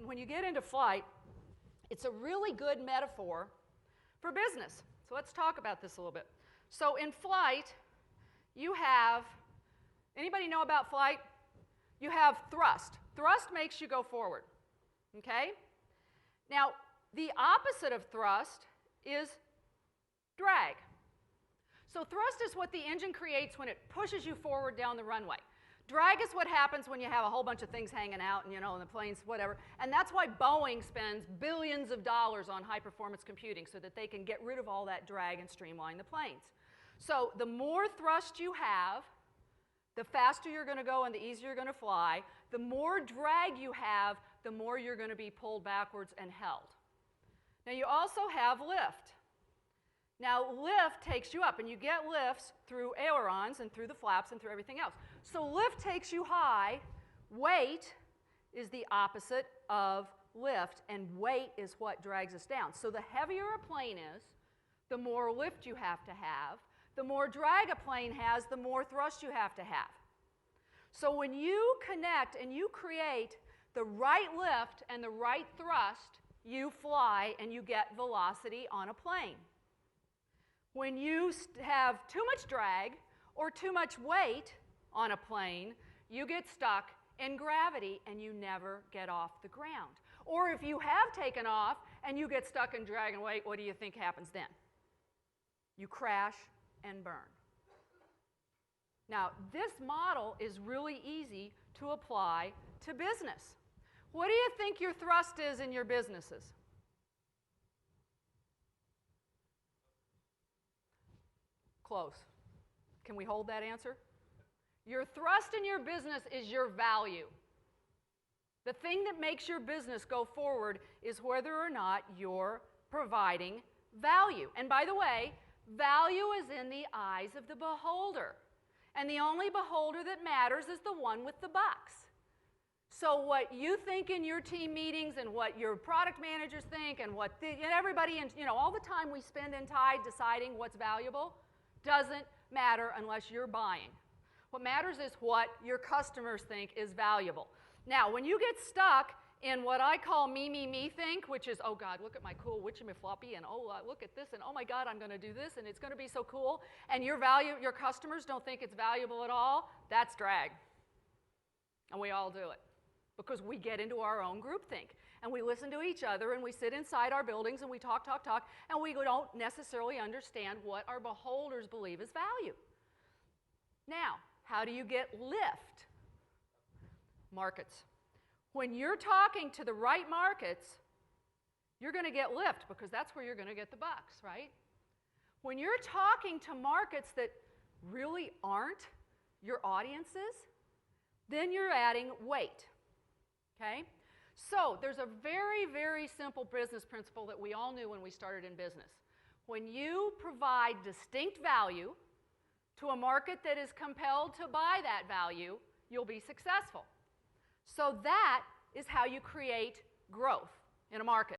When you get into flight, it's a really good metaphor for business. So let's talk about this a little bit. So in flight, you have, anybody know about flight? You have thrust. Thrust makes you go forward, okay? Now, the opposite of thrust is drag. So thrust is what the engine creates when it pushes you forward down the runway. Drag is what happens when you have a whole bunch of things hanging out and, and the planes, whatever. And that's why Boeing spends billions of dollars on high-performance computing so that they can get rid of all that drag and streamline the planes. So the more thrust you have, the faster you're going to go and the easier you're going to fly. The more drag you have, the more you're going to be pulled backwards and held. Now you also have lift. Now lift takes you up, and you get lifts through ailerons and through the flaps and through everything else. So lift takes you high. Weight is the opposite of lift, and weight is what drags us down. So the heavier a plane is, the more lift you have to have. The more drag a plane has, the more thrust you have to have. So when you connect and you create the right lift and the right thrust, you fly and you get velocity on a plane. When you have too much drag or too much weight on a plane, you get stuck in gravity and you never get off the ground. Or if you have taken off and you get stuck in drag and weight, what do you think happens then? You crash and burn. Now, this model is really easy to apply to business. What do you think your thrust is in your businesses? Close. Can we hold that answer? Your thrust in your business is your value. The thing that makes your business go forward is whether or not you're providing value. And by the way, value is in the eyes of the beholder. And the only beholder that matters is the one with the bucks. So what you think in your team meetings and what your product managers think and what everybody, all the time we spend in Tide deciding what's valuable doesn't matter unless you're buying. What matters is what your customers think is valuable. Now, when you get stuck in what I call me think, which is, oh God, look at my cool witchamifloppy, and oh, look at this, and oh my God, I'm going to do this, and it's going to be so cool, and your customers don't think it's valuable at all, that's drag. And we all do it because we get into our own groupthink, and we listen to each other, and we sit inside our buildings, and we talk, and we don't necessarily understand what our beholders believe is value. Now, how do you get lift? Markets. When you're talking to the right markets, you're going to get lift because that's where you're going to get the bucks, right? When you're talking to markets that really aren't your audiences, then you're adding weight, okay? So there's a very, very simple business principle that we all knew when we started in business. When you provide distinct value to a market that is compelled to buy that value, you'll be successful. So that is how you create growth in a market.